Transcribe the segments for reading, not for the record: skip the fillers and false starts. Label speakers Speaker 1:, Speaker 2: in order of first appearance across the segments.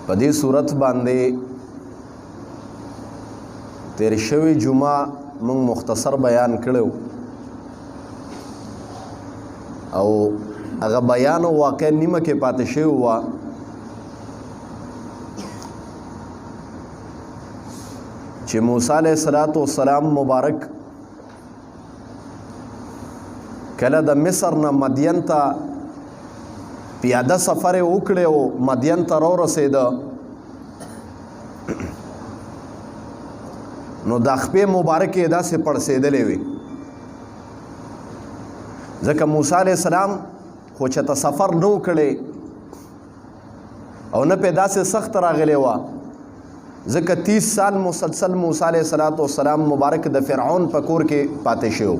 Speaker 1: په دې صورت باندې تیر شوی جمعه موږ مختصر بیان کړو او هغه بیان واقع نیمه کې پاتې شوی و چې موسی علیه السلام مبارک کله د مصر نه مدین ته پیاده سفر وکړی او مدین ته راورسېده نو د خپې مبارکې داسې پړسېدلې وي ځکه موسی علیه السلام خو چې ته سفر نه و کړی او نه پې داسې سخت راغلی وه ځکه 30 سال مسلسل موسی علیه السلام مبارک د فرعون په کور کې پاتې شو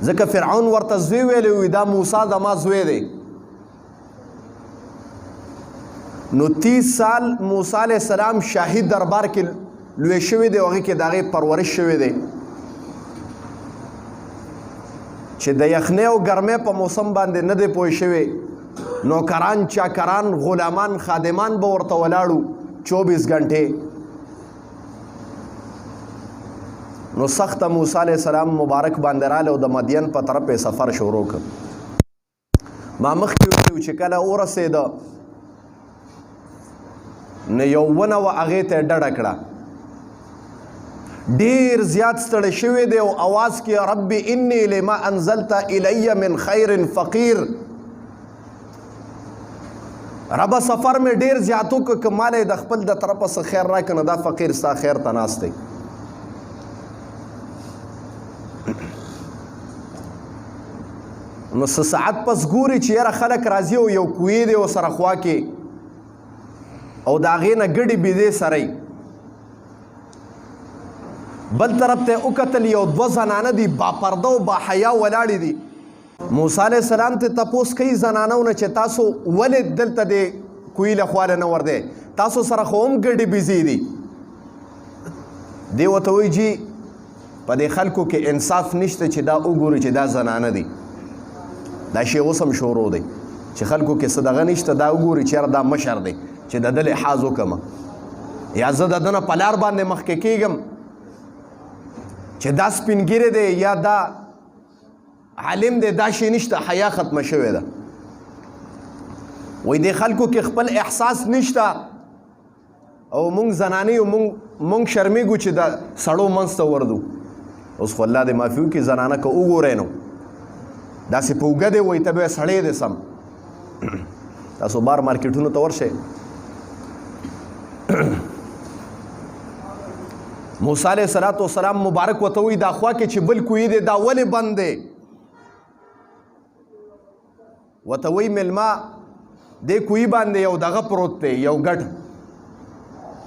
Speaker 1: ځکه فرعون ورته زوی ویلی وي دا موسی زما زوی دی نو 30 سال موسی علیه السلام شاهي دربار کې لوی شوی دی او هغې کې د هغې پرورش شوی دی چې د یخنۍ او ګرمۍ په موسم باندې نه دی پوه شوی نوکران چاکران غلامان خادمان به ورته ولاړو 24 غنټې نو سخته موسی علیه السلام مبارک باندې رالی او د مدین په طرف یې سفر شروع کړ ما مخکې ویلي چې کله ورسېده نو یو ونه وه هغې ته یې ډډه کړه ډېر زیات ستړی شوی دی او اواز کې رب انی لما انزلت الی من خیر فقیر ربه سفر مې ډېر زیات وکړه که مالی د خپل د طرفه څه خیر راکړه نو دا فقیر ستا خیر ته ناست دی نو څه ساعت پس ګوري چې یاره خلک راځي او یو کوی دی ورسره خوا کې او د هغې نه ګډې بیدې سره بل طرف ته یې وکتل یو 2 زنانه دي باپرده او باحیا ولاړې دي موسی علیه السلام ته تپوس کوي زنانو نه چې تاسو ولې دلته د کوی له خوا نه ور دی تاسو سره خو هم ګډې بیزې دي دی ورته وایي جي په دې خلکو کې انصاف نشته چې دا وګوري چې دا زنانه دي دا شی اوس هم شروع دی چې خلکو کې څه دغه نشته دا وګوري چې یاره دا مشر دی چې د ده لحاظ وکړم یا زه د ده نه په لار باندې مخکې کېږم چې دا سپینګیری دی یا دا عالم دی دا شی نشته حیا ختمه شوې ده وایي دې خلکو کې خپل احساس نشته او مونږ زنانې یو مونږ شرمېږو چې د سړو منځ ته وردو اوس خو الله دې معافي وکړي زنانه که وګورئ نو داسې په اوږه دی وایي ته به یې سړی دی سم تاسو بار مارکیټونو ته ورشئ موسی علیه السلام مبارک ورته وایي دا خوا کې چې بل کوی دی دا ولې بند دی ورته وایي میلمه دې کوی باندې یو دغه پروت دی یو ګټ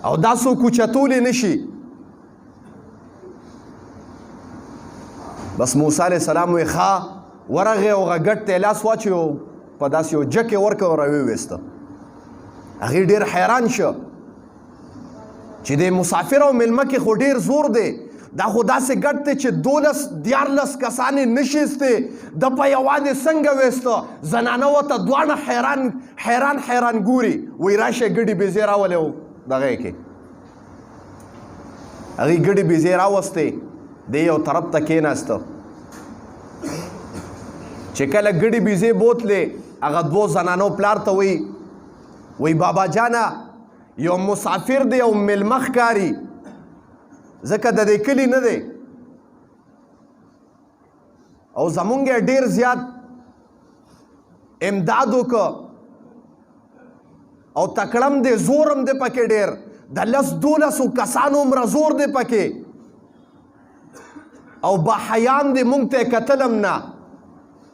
Speaker 1: او دا څوک اوچتولی نشي بس موسی علیه السلام وایي ښه ورغې او هغه ګټ ته یې لاس واچوي او په داسې یو جک یې ورکړ او راویویسته هغې ډېر حیران شه چې د مسافر او میلمه کې خو ډېر زور دی دا خو داسې ګټ دی چې 12-14 کسانې نشیستې د په یوازې څنګه ویسته زنانه ورته دواړه حیران ګوري وایي راشئ ګډې بیزې راولې او دغه یې کې هغې ګډې بیزې راوستې دی یو طرف ته کېناسته چې کله ګډې بیزې بوتلې هغه 2 زنانو پلار ته وایي بابا جانه یو مسافر دی او میلمه ښکاري ځکه د دې کلي نه دی او زمونږ یې ډېر زیات امداد وکړه او تکړم دی زورم دی پکې ډېر د 10-12 کسانو عمره زور دی پکې او باحیان دی مونږ ته یې کتلم نه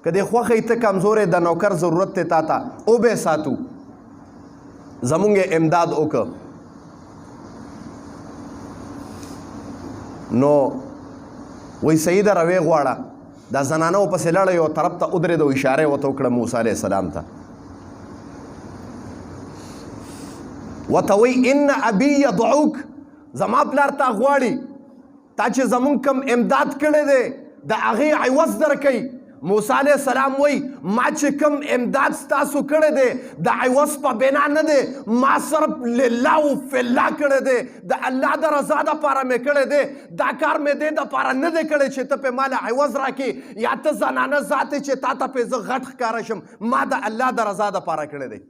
Speaker 1: که دې خوښه ته کمزوری د نوکر ضرورت دی تا ته او به ساتو زمونږ یې امداد وکړه نو وایي صحیح ده روی غواړه دا زنانه ورپسې لاړه یو طرف ته ودرېده او اشاره یې ورته وکړه موسی علیه السلام ته ورته وایي ان ابي یدعوک زما پلار تا غواړي تا چې زمونږ کم امداد کړی دی د هغې عوض درکوي موسی علیه السلام وایي ما چې کوم امداد ستاسو کړی دی د عوض په بنا نه دی، ما صرف لله و فی الله کړی دی، د الله د رضا دپاره مې کړی دی. دا کار مې دې دپاره نه دی کړی چې ته پې ماله عوض راکړې یا ته زنانه ذات چې تا ته پې زه غټ ښکاره شم. ما د الله د رضا دپاره کړی دی.